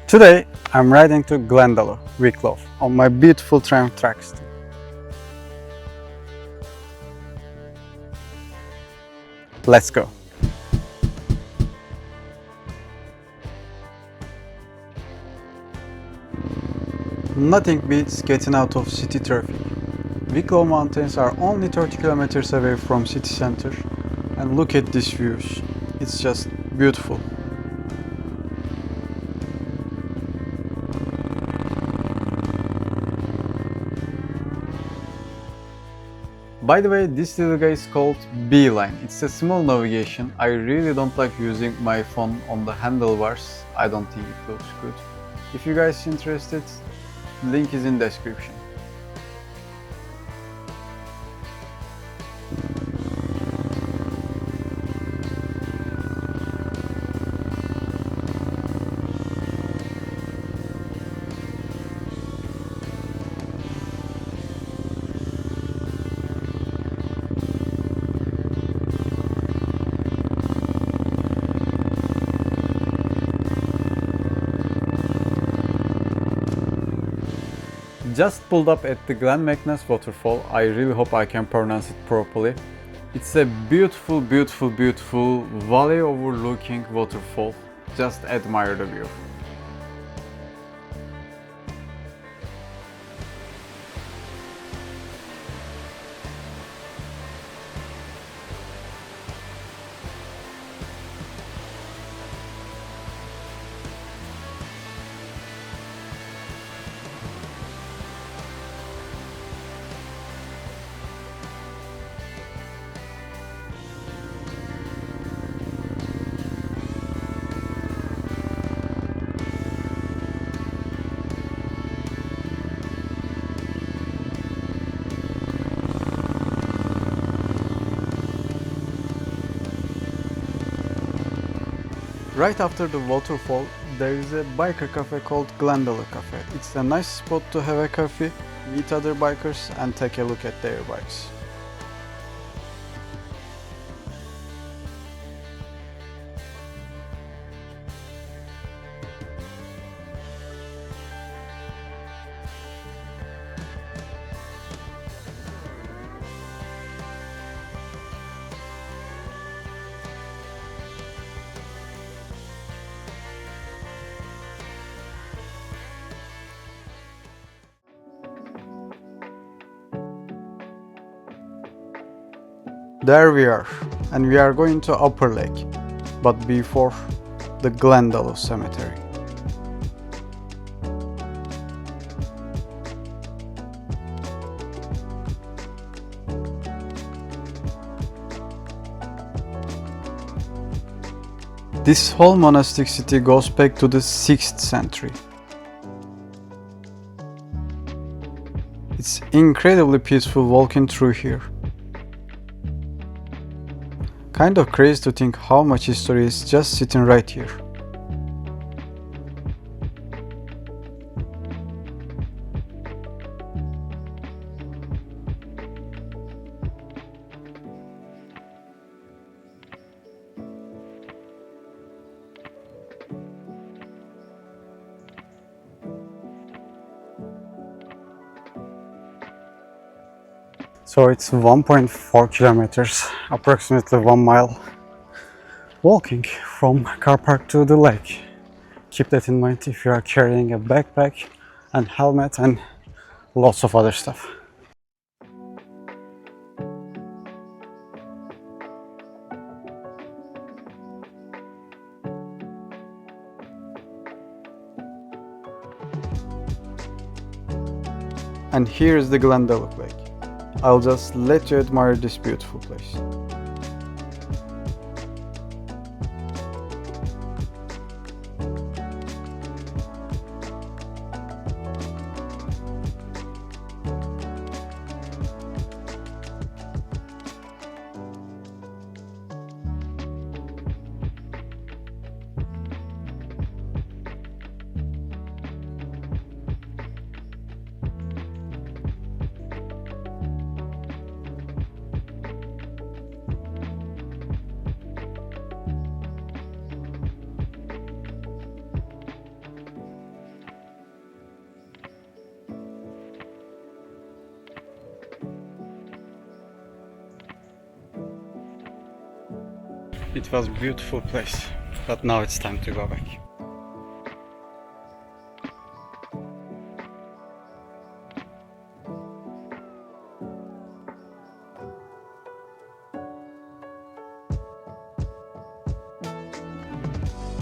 Today I'm riding to Glendalough, Wicklow, on my beautiful Triumph Thruxton. Let's go! Nothing beats getting out of city traffic. Wicklow Mountains are only 30 kilometers away from city center, and look at these views. It's just beautiful. By the way, this little guy is called Beeline. It's a small navigation. I really don't like using my phone on the handlebars. I don't think it looks good. If you guys are interested, link is in description. Just pulled up at the Glenmacnass Waterfall. I really hope I can pronounce it properly. It's a beautiful, beautiful, beautiful valley overlooking waterfall. Just admire the view. Right after the waterfall, there is a biker cafe called Glendalough Cafe. It's a nice spot to have a coffee, meet other bikers and take a look at their bikes. There we are, and we are going to Upper Lake, but before, the Glendalough Cemetery. This whole monastic city goes back to the 6th century. It's incredibly peaceful walking through here. Kind of crazy to think how much history is just sitting right here. So it's 1.4 kilometers, approximately 1 mile, walking from car park to the lake. Keep that in mind if you are carrying a backpack and helmet and lots of other stuff. And here is the Glendalough Lake. I'll just let you admire this beautiful place. It was a beautiful place, but now it's time to go back.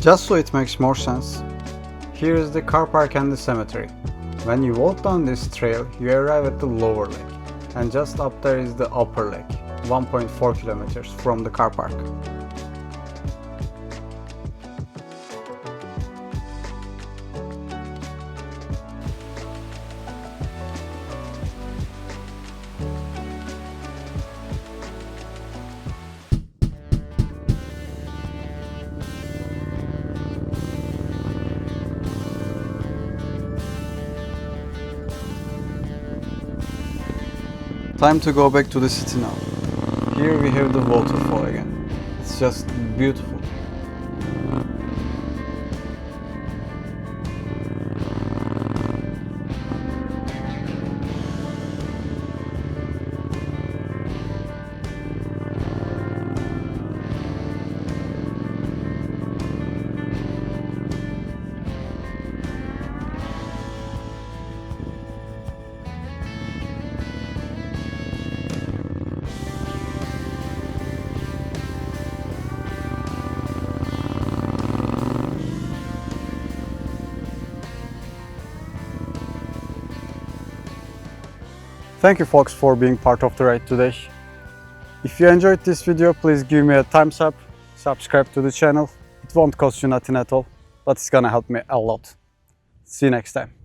Just so it makes more sense, here is the car park and the cemetery. When you walk down this trail, you arrive at the lower lake, and just up there is the upper lake, 1.4 kilometers from the car park. Time to go back to the city now. Here we have the waterfall again. It's just beautiful. Thank you folks for being part of the ride today. If you enjoyed this video, please give me a thumbs up, subscribe to the channel. It won't cost you nothing at all, but it's gonna help me a lot. See you next time.